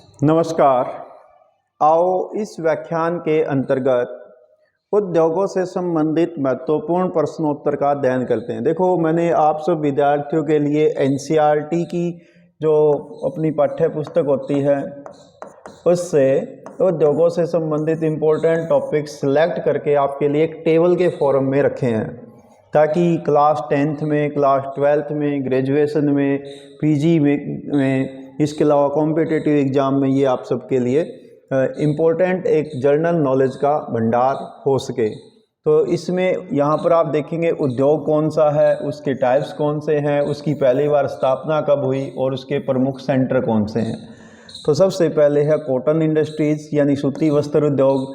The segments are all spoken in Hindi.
नमस्कार। आओ इस व्याख्यान के अंतर्गत उद्योगों से संबंधित महत्वपूर्ण प्रश्नोत्तर का अध्ययन करते हैं। देखो, मैंने आप सब विद्यार्थियों के लिए एनसीईआरटी की जो अपनी पाठ्य पुस्तक होती है उससे उद्योगों से संबंधित इम्पोर्टेंट टॉपिक सिलेक्ट करके आपके लिए एक टेबल के फॉर्म में रखे हैं, ताकि क्लास 10th में, क्लास 12th में, ग्रेजुएशन में, पीजी में इसके अलावा कॉम्पिटिटिव एग्ज़ाम में ये आप सबके लिए इम्पोर्टेंट एक जर्नल नॉलेज का भंडार हो सके। तो इसमें यहाँ पर आप देखेंगे उद्योग कौन सा है, उसके टाइप्स कौन से हैं, उसकी पहली बार स्थापना कब हुई और उसके प्रमुख सेंटर कौन से हैं। तो सबसे पहले है कॉटन इंडस्ट्रीज़ यानी सूती वस्त्र उद्योग।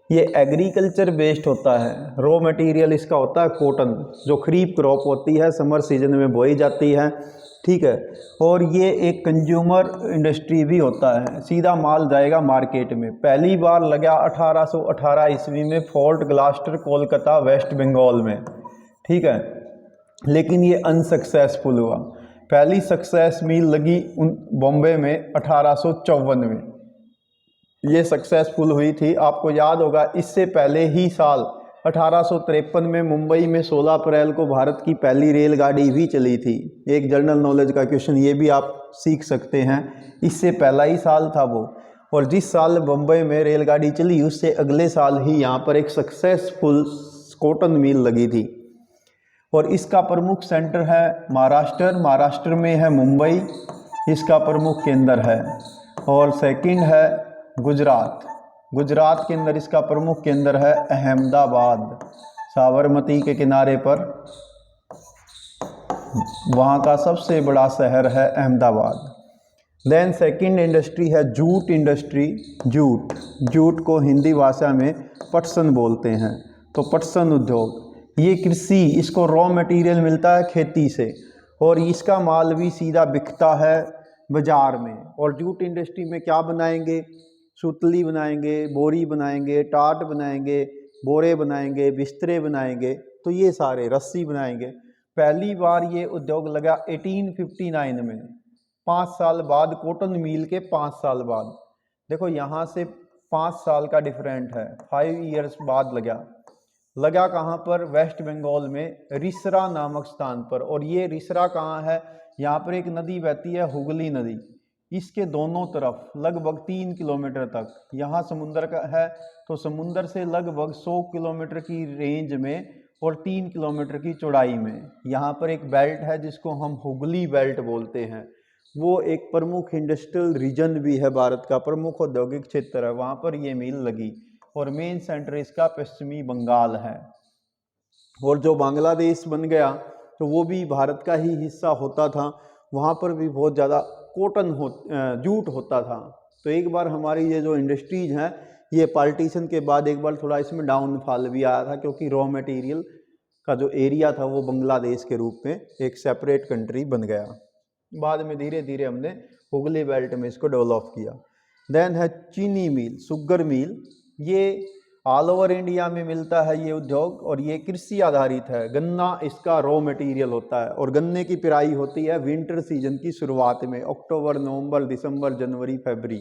ये एग्रीकल्चर बेस्ड होता है, रॉ मटेरियल इसका होता है कॉटन, जो खरीफ क्रॉप होती है, समर सीजन में बोई जाती है, ठीक है। और ये एक कंज्यूमर इंडस्ट्री भी होता है, सीधा माल जाएगा मार्केट में। पहली बार लगा 1818 ईस्वी में फोर्ट ग्लास्टर कोलकाता वेस्ट बंगाल में, ठीक है, लेकिन ये अनसक्सेसफुल हुआ। पहली सक्सेस मील लगी बॉम्बे में 1854 में, ये सक्सेसफुल हुई थी। आपको याद होगा इससे पहले ही साल 1853 में मुंबई में 16 अप्रैल को भारत की पहली रेलगाड़ी भी चली थी। एक जनरल नॉलेज का क्वेश्चन ये भी आप सीख सकते हैं, इससे पहला ही साल था वो। और जिस साल बम्बई में रेलगाड़ी चली उससे अगले साल ही यहाँ पर एक सक्सेसफुल कॉटन मिल लगी थी। और इसका प्रमुख सेंटर है महाराष्ट्र, महाराष्ट्र में है मुंबई, इसका प्रमुख केंद्र है। और सेकंड है गुजरात, गुजरात के अंदर इसका प्रमुख केंद्र है अहमदाबाद, साबरमती के किनारे पर वहाँ का सबसे बड़ा शहर है अहमदाबाद। देन सेकंड इंडस्ट्री है जूट इंडस्ट्री। जूट, जूट को हिंदी भाषा में पटसन बोलते हैं। तो पटसन उद्योग, ये कृषि, इसको रॉ मटेरियल मिलता है खेती से और इसका माल भी सीधा बिकता है बाजार में। और जूट इंडस्ट्री में क्या बनाएंगे? सुतली बनाएंगे, बोरी बनाएंगे, टाट बनाएंगे, बोरे बनाएंगे, बिस्तरे बनाएंगे, तो ये सारे रस्सी बनाएंगे। पहली बार ये उद्योग लगा 1859 में, 5 साल बाद, कॉटन मिल के 5 साल बाद। देखो यहाँ से 5 साल का डिफरेंट है, 5 ईयर्स बाद लगा कहाँ पर? वेस्ट बंगाल में रिसरा नामक स्थान पर। और ये रिसरा कहाँ है? यहाँ पर एक नदी बहती है, हुगली नदी, इसके दोनों तरफ लगभग 3 किलोमीटर तक यहाँ समुंदर का है। तो समुंदर से लगभग 100 किलोमीटर की रेंज में और 3 किलोमीटर की चौड़ाई में यहाँ पर एक बेल्ट है जिसको हम हुगली बेल्ट बोलते हैं। वो एक प्रमुख इंडस्ट्रियल रीजन भी है, भारत का प्रमुख औद्योगिक क्षेत्र है, वहाँ पर ये मिल लगी। और मेन सेंटर इसका पश्चिमी बंगाल है। और जो बांग्लादेश बन गया तो वो भी भारत का ही हिस्सा होता था, वहाँ पर भी बहुत ज़्यादा जूट होता था। तो एक बार हमारी ये जो इंडस्ट्रीज हैं, ये पार्टीशन के बाद एक बार थोड़ा इसमें डाउनफॉल भी आया था, क्योंकि रॉ मटेरियल का जो एरिया था वो बांग्लादेश के रूप में एक सेपरेट कंट्री बन गया। बाद में धीरे धीरे हमने हुगली बेल्ट में इसको डेवलप किया। देन है चीनी मिल, शुगर मिल, ये ऑल ओवर इंडिया में मिलता है ये उद्योग, और ये कृषि आधारित है। गन्ना इसका रॉ मटेरियल होता है और गन्ने की पिराई होती है विंटर सीजन की शुरुआत में, अक्टूबर, नवंबर, दिसंबर, जनवरी, फरवरी,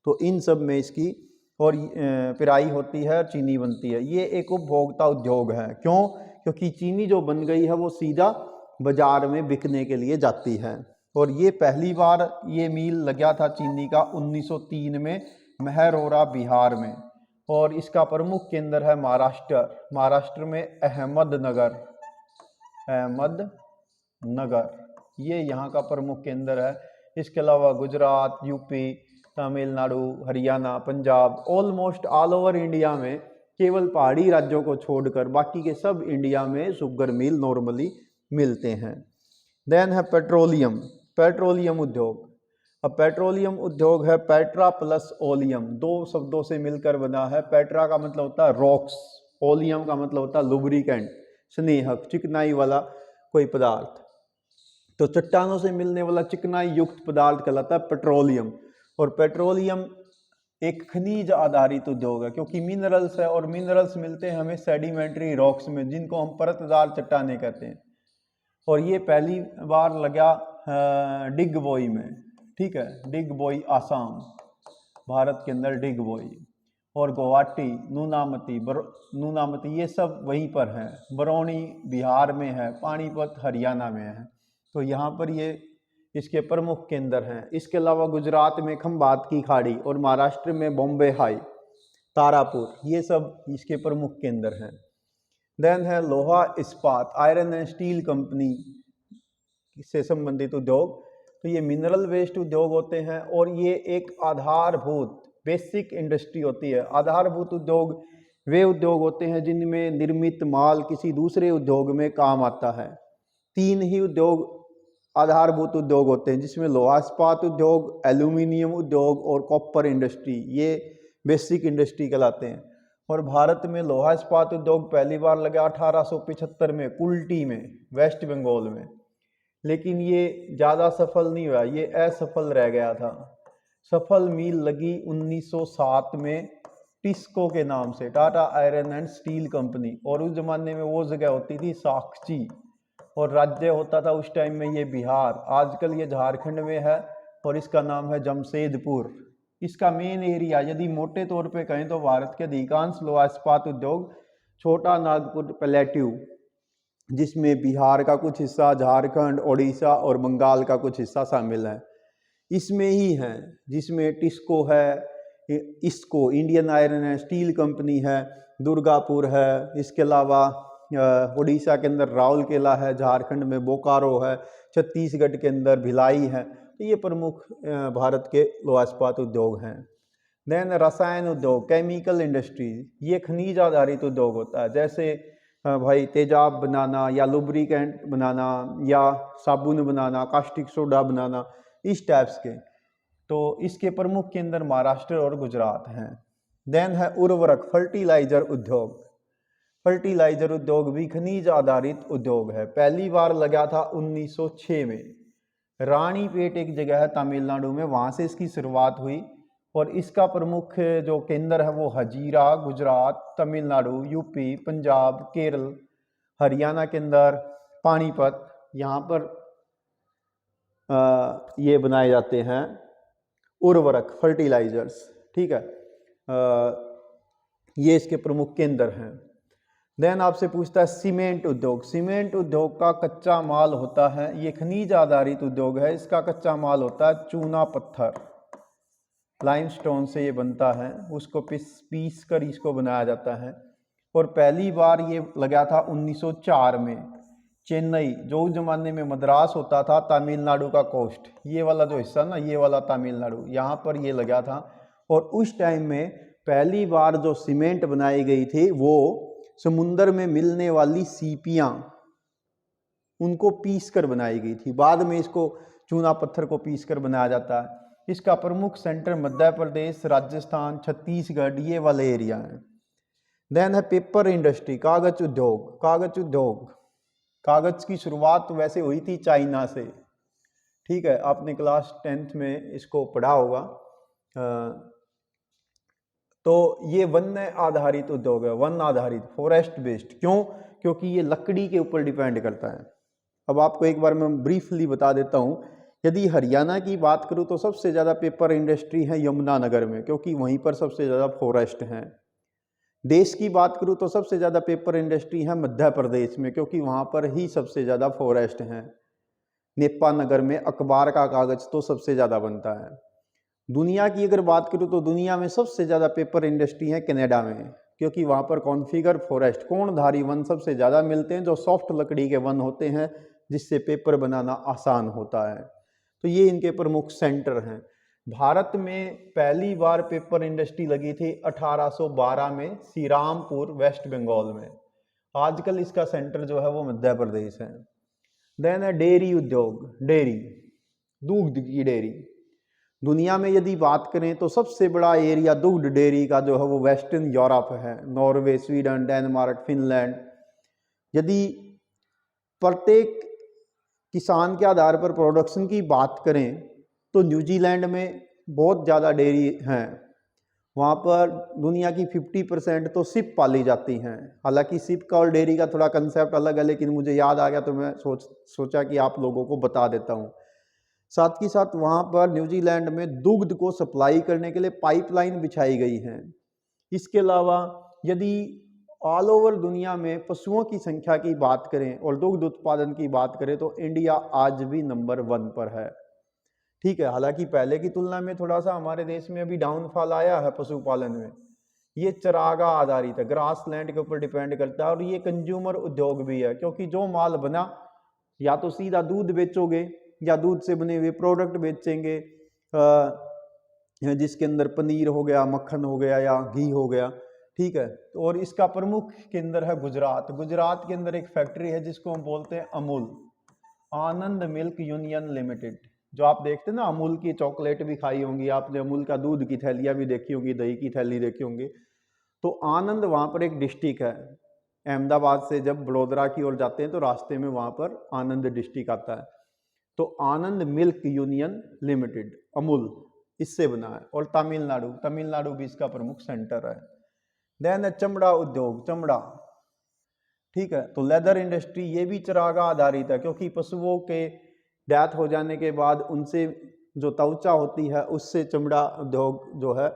तो इन सब में इसकी और पिराई होती है, चीनी बनती है। ये एक उपभोक्ता उद्योग है। क्यों? क्योंकि चीनी जो बन गई है वो सीधा बाजार में बिकने के लिए जाती है। और ये पहली बार ये मिल लगा था चीनी का 1903 में महरौरा, बिहार में। और इसका प्रमुख केंद्र है महाराष्ट्र, महाराष्ट्र में अहमदनगर, अहमदनगर ये यहाँ का प्रमुख केंद्र है। इसके अलावा Gujarat, UP, Tamil Nadu, Haryana, Punjab, almost all over India में केवल पहाड़ी राज्यों को छोड़कर बाकी के सब इंडिया में शुगर मिल नॉर्मली मिलते हैं। देन है पेट्रोलियम, पेट्रोलियम उद्योग। अब पेट्रोलियम उद्योग है पेट्रा प्लस ओलियम, दो शब्दों से मिलकर बना है। पेट्रा का मतलब होता है रॉक्स, ओलियम का मतलब होता है लुब्रिकेंट, स्नेहक, चिकनाई वाला कोई पदार्थ। तो चट्टानों से मिलने वाला चिकनाई युक्त पदार्थ कहलाता है पेट्रोलियम। और पेट्रोलियम एक खनिज आधारित उद्योग है, क्योंकि मिनरल्स है और मिनरल्स मिलते हैं हमें सेडिमेंट्री रॉक्स में, जिनको हम परतदार चट्टानें कहते हैं। और ये पहली बार लगा डिगबोई में, ठीक है, डिगबोई आसाम, भारत के अंदर डिगबोई, और गुवाहाटी, नूनामती ये सब वहीं पर हैं। बरौनी बिहार में है, पानीपत हरियाणा में है। तो यहाँ पर ये इसके प्रमुख केंद्र हैं। इसके अलावा गुजरात में खंभात की खाड़ी और महाराष्ट्र में बॉम्बे हाई, तारापुर, ये सब इसके प्रमुख केंद्र हैं। देन है लोहा इस्पात, आयरन एंड स्टील कंपनी से संबंधित उद्योग। तो ये मिनरल वेस्ट उद्योग होते हैं और ये एक आधारभूत बेसिक इंडस्ट्री होती है। आधारभूत उद्योग वे उद्योग होते हैं जिनमें निर्मित माल किसी दूसरे उद्योग में काम आता है। 3 ही उद्योग आधारभूत उद्योग होते हैं, जिसमें लोहा इस्पात उद्योग, एल्यूमिनियम उद्योग और कॉपर इंडस्ट्री, ये बेसिक इंडस्ट्री कहलाते हैं। और भारत में लोहा इस्पात उद्योग पहली बार लगा 1875 में कुल्टी में, वेस्ट बंगाल में। लेकिन ये ज़्यादा सफल नहीं हुआ, ये असफल रह गया था। सफल मील लगी 1907 में टिस्को के नाम से, Tata iron and steel company. और उस जमाने में वो जगह होती थी साक्षी, और राज्य होता था उस टाइम में ये बिहार। आजकल ये झारखंड में है और इसका नाम है जमशेदपुर। इसका मेन एरिया यदि मोटे तौर पे कहें तो भारत के अधिकांश लोहा इस्पात उद्योग छोटा नागपुर प्लेट्यू, जिसमें बिहार का कुछ हिस्सा, झारखंड, ओडिशा और बंगाल का कुछ हिस्सा शामिल है, इसमें ही हैं। जिसमें टिस्को है, इसको Indian iron and steel company है, दुर्गापुर है, इसके अलावा ओडिशा के अंदर राउरकेला है, झारखंड में बोकारो है, छत्तीसगढ़ के अंदर भिलाई है। तो ये प्रमुख भारत के लोहा इस्पात उद्योग हैं। देन रसायन उद्योग, केमिकल इंडस्ट्रीज, ये खनिज आधारित उद्योग होता है। जैसे भाई तेजाब बनाना या लुब्रिकेंट बनाना या साबुन बनाना, कास्टिक सोडा बनाना, इस टाइप्स के। तो इसके प्रमुख केंद्र महाराष्ट्र और गुजरात हैं। देन है उर्वरक, फर्टिलाइजर उद्योग। फर्टिलाइजर उद्योग भी खनिज आधारित उद्योग है। पहली बार लगा था 1906 में। रानीपेट एक जगह है तमिलनाडु में, वहाँ से इसकी शुरुआत हुई। और इसका प्रमुख जो केंद्र है वो हजीरा, गुजरात, तमिलनाडु, यूपी, पंजाब, केरल, हरियाणा के अंदर पानीपत, यहाँ पर ये बनाए जाते हैं उर्वरक, फर्टिलाइजर्स। ठीक है, ये इसके प्रमुख केंद्र हैं। देन आपसे पूछता है सीमेंट उद्योग। सीमेंट उद्योग का कच्चा माल होता है, ये खनिज आधारित उद्योग है। इसका कच्चा माल होता है चूना पत्थर, लाइमस्टोन से ये बनता है, उसको पीस कर इसको बनाया जाता है। और पहली बार ये लगा था 1904 में चेन्नई, जो उस जमाने में मद्रास होता था, तमिलनाडु का कोस्ट, ये वाला जो हिस्सा ना, ये वाला तमिलनाडु, यहाँ पर ये लगा था। और उस टाइम में पहली बार जो सीमेंट बनाई गई थी वो समुंदर में मिलने वाली सीपियाँ, उनको पीस कर बनाई गई थी। बाद में इसको चूना पत्थर को पीस कर बनाया जाता है। इसका प्रमुख सेंटर मध्य प्रदेश, राजस्थान, छत्तीसगढ़, ये वाले एरिया हैं। देन है पेपर इंडस्ट्री, कागज उद्योग। कागज उद्योग, कागज की शुरुआत वैसे हुई थी चाइना से। ठीक है, आपने क्लास 10th में इसको पढ़ा होगा। तो ये वन आधारित उद्योग है, वन आधारित, फॉरेस्ट बेस्ड। क्यों? क्योंकि ये लकड़ी के ऊपर डिपेंड करता है। अब आपको एक बार मैं ब्रीफली बता देता हूँ। यदि हरियाणा की बात करूँ तो सबसे ज़्यादा पेपर इंडस्ट्री है यमुनानगर में, क्योंकि वहीं पर सबसे ज़्यादा फॉरेस्ट हैं। देश की बात करूँ तो सबसे ज़्यादा पेपर इंडस्ट्री है मध्य प्रदेश में, क्योंकि वहाँ पर ही सबसे ज़्यादा फॉरेस्ट हैं। नेपानगर में अखबार का कागज़ तो सबसे ज़्यादा बनता है। दुनिया की अगर बात करूँ तो दुनिया में सबसे ज़्यादा पेपर इंडस्ट्री है कनाडा में, क्योंकि वहाँ पर कॉन्फिगर फॉरेस्ट, कोणधारी वन सबसे ज़्यादा मिलते हैं, जो सॉफ्ट लकड़ी के वन होते हैं, जिससे पेपर बनाना आसान होता है। तो ये इनके प्रमुख सेंटर हैं। भारत में पहली बार पेपर इंडस्ट्री लगी थी 1812 में श्रीरामपुर, वेस्ट बंगाल में। आजकल इसका सेंटर जो है वो मध्य प्रदेश है। देन है डेयरी उद्योग, डेयरी, दूध की डेयरी। दुनिया में यदि बात करें तो सबसे बड़ा एरिया दूध डेयरी का जो है वो वेस्टर्न यूरोप है, नॉर्वे, स्वीडन, डेनमार्क, फिनलैंड। यदि प्रत्येक किसान के आधार पर प्रोडक्शन की बात करें तो न्यूजीलैंड में बहुत ज़्यादा डेयरी हैं। वहाँ पर दुनिया की 50% तो सिप पाली जाती हैं। हालांकि सिप का और डेयरी का थोड़ा कंसेप्ट अलग है, लेकिन मुझे याद आ गया तो मैं सोचा कि आप लोगों को बता देता हूँ। साथ ही साथ वहाँ पर न्यूजीलैंड में दुग्ध को सप्लाई करने के लिए पाइपलाइन बिछाई गई हैं। इसके अलावा यदि ऑल ओवर दुनिया में पशुओं की संख्या की बात करें और दुग्ध उत्पादन की बात करें तो इंडिया आज भी नंबर 1 पर है। ठीक है, हालांकि पहले की तुलना में थोड़ा सा हमारे देश में अभी डाउनफॉल आया है पशुपालन में। ये चरागा आधारित है, ग्रास लैंड के ऊपर डिपेंड करता है और ये कंज्यूमर उद्योग भी है, क्योंकि जो माल बना या तो सीधा दूध बेचोगे या दूध से बने हुए प्रोडक्ट बेचेंगे, जिसके अंदर पनीर हो गया, मक्खन हो गया या घी हो गया। ठीक है, और इसका प्रमुख केंद्र है गुजरात। गुजरात के अंदर एक फैक्ट्री है जिसको हम बोलते हैं अमूल, आनंद मिल्क यूनियन लिमिटेड। जो आप देखते हैं ना, अमूल की चॉकलेट भी खाई होंगी आपने, अमूल का दूध की थैलियाँ भी देखी होंगी, दही की थैली देखी होंगी। तो आनंद वहाँ पर एक डिस्ट्रिक्ट है। अहमदाबाद से जब बड़ोदरा की ओर जाते हैं तो रास्ते में वहाँ पर आनंद डिस्ट्रिक्ट आता है। तो आनंद मिल्क यूनियन लिमिटेड अमूल इससे बना है। और तमिलनाडु भी इसका प्रमुख सेंटर है। देन चमड़ा उद्योग, चमड़ा। ठीक है, तो लेदर इंडस्ट्री ये भी चरागा आधारित है, क्योंकि पशुओं के डेथ हो जाने के बाद उनसे जो त्वचा होती है उससे चमड़ा उद्योग जो है,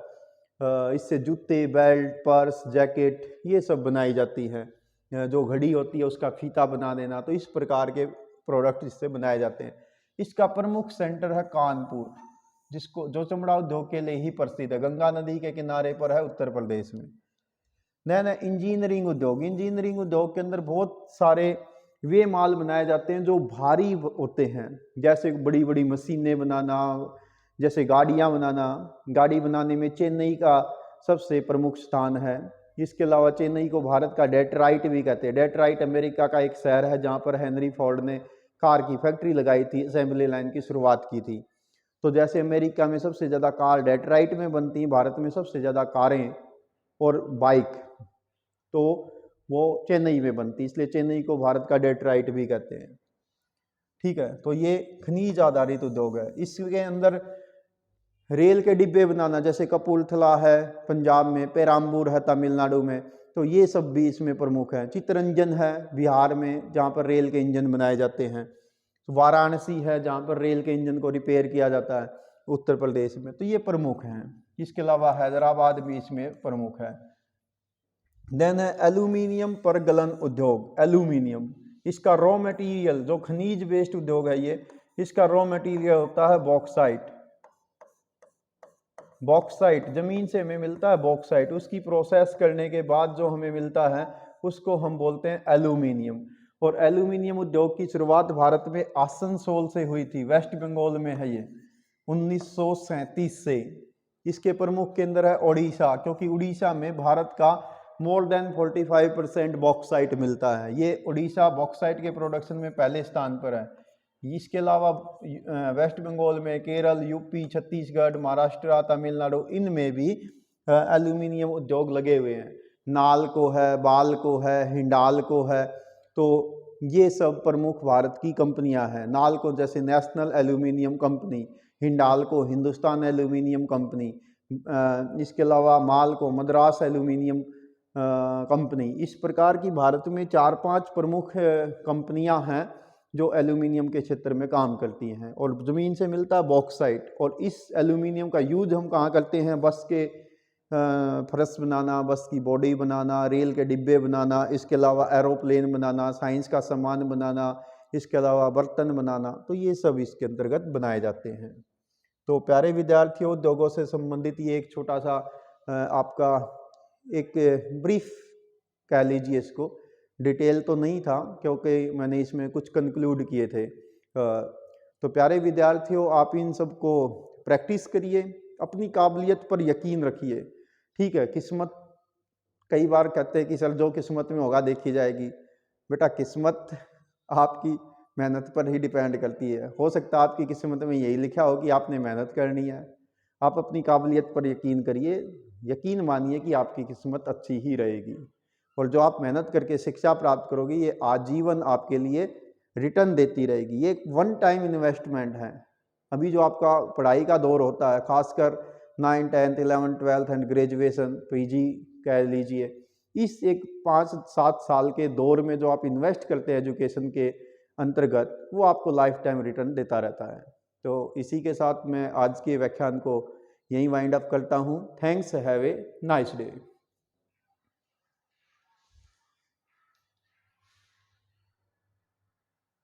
इससे जूते, बेल्ट, पर्स, जैकेट ये सब बनाई जाती है। जो घड़ी होती है उसका फीता बना देना, तो इस प्रकार के प्रोडक्ट इससे बनाए जाते हैं। इसका प्रमुख सेंटर है कानपुर, जो चमड़ा उद्योग के लिए ही प्रसिद्ध है, गंगा नदी के किनारे पर है उत्तर प्रदेश में। देन इंजीनियरिंग उद्योग। इंजीनियरिंग उद्योग के अंदर बहुत सारे वे माल बनाए जाते हैं जो भारी होते हैं, जैसे बड़ी बड़ी मशीनें बनाना, जैसे गाड़ियां बनाना। गाड़ी बनाने में चेन्नई का सबसे प्रमुख स्थान है। इसके अलावा चेन्नई को भारत का डेट्राइट भी कहते हैं। डेट्राइट अमेरिका का एक शहर है जहाँ पर हेनरी फोर्ड ने कार की फैक्ट्री लगाई थी, असेंबली लाइन की शुरुआत की थी। तो जैसे अमेरिका में सबसे ज़्यादा कार डेट्राइट में बनती हैं, भारत में सबसे ज़्यादा कारें और बाइक तो वो चेन्नई में बनती, इसलिए चेन्नई को भारत का डेट्राइट भी कहते हैं। ठीक है, तो ये खनिज आधारित उद्योग है। इसके अंदर रेल के डिब्बे बनाना, जैसे कपूरथला है पंजाब में, पेराम्बूर है तमिलनाडु में, तो ये सब भी इसमें प्रमुख है। चित्तरंजन है बिहार में, जहाँ पर रेल के इंजन बनाए जाते हैं। वाराणसी है जहाँ पर रेल के इंजन को रिपेयर किया जाता है उत्तर प्रदेश में, तो ये प्रमुख हैं। इसके अलावा हैदराबाद भी इसमें प्रमुख है। देन है एल्यूमिनियम पर गलन उद्योग। एल्यूमिनियम इसका रॉ मटेरियल, जो खनिज बेस्ड उद्योग है ये, इसका रॉ मटेरियल होता है बॉक्साइट। बॉक्साइट जमीन से हमें मिलता है बॉक्साइट, उसकी प्रोसेस करने के बाद जो हमें मिलता है उसको हम बोलते हैं एल्यूमिनियम। और एल्यूमिनियम उद्योग की शुरुआत भारत में आसनसोल से हुई थी, वेस्ट बंगाल में है ये, 1937 से। इसके प्रमुख केंद्र है उड़ीसा, क्योंकि उड़ीसा में भारत का मोर देन 45% बॉक्साइट मिलता है। ये उड़ीसा बॉक्साइट के प्रोडक्शन में पहले स्थान पर है। इसके अलावा वेस्ट बंगाल में, केरल, यूपी, छत्तीसगढ़, महाराष्ट्र, तमिलनाडु, इनमें भी एल्यूमिनियम उद्योग लगे हुए हैं। नालको है, बालको है, हिंडाल्को है, तो ये सब प्रमुख भारत की कंपनियां हैं। नालको जैसे national aluminium company, Hindalco Hindustan aluminium company, इसके अलावा मालको मद्रास एल्यूमिनियम कंपनी। इस प्रकार की भारत में 4-5 प्रमुख कंपनियां हैं जो एल्यूमिनियम के क्षेत्र में काम करती हैं। और ज़मीन से मिलता है बॉक्साइट। और इस एल्यूमिनियम का यूज हम कहाँ करते हैं? बस के फर्श बनाना, बस की बॉडी बनाना, रेल के डिब्बे बनाना, इसके अलावा एरोप्लेन बनाना, साइंस का सामान बनाना, इसके अलावा बर्तन बनाना, तो ये सब इसके अंतर्गत बनाए जाते हैं। तो प्यारे विद्यार्थियों, उद्योगों से संबंधित ये एक छोटा सा आपका एक ब्रीफ कह लीजिए, इसको डिटेल तो नहीं था क्योंकि मैंने इसमें कुछ कंक्लूड किए थे। तो प्यारे विद्यार्थियों, आप इन सब को प्रैक्टिस करिए, अपनी काबिलियत पर यकीन रखिए। ठीक है, किस्मत, कई बार कहते हैं कि सर जो किस्मत में होगा देखी जाएगी। बेटा, किस्मत आपकी मेहनत पर ही डिपेंड करती है। हो सकता है आपकी किस्मत में यही लिखा हो कि आपने मेहनत करनी है। आप अपनी काबिलियत पर यकीन करिए, यकीन मानिए कि आपकी किस्मत अच्छी ही रहेगी। और जो आप मेहनत करके शिक्षा प्राप्त करोगे, ये आजीवन आपके लिए रिटर्न देती रहेगी। ये एक वन टाइम इन्वेस्टमेंट है। अभी जो आपका पढ़ाई का दौर होता है, खासकर 9, 10, 11, 12 एंड ग्रेजुएशन, पीजी कह लीजिए, इस एक 5-7 साल के दौर में जो आप इन्वेस्ट करते हैं एजुकेशन के अंतर्गत, वो आपको लाइफ टाइम रिटर्न देता रहता है। तो इसी के साथ मैं आज के व्याख्यान को यहीं वाइंड अप करता हूँ। Thanks, have a nice day.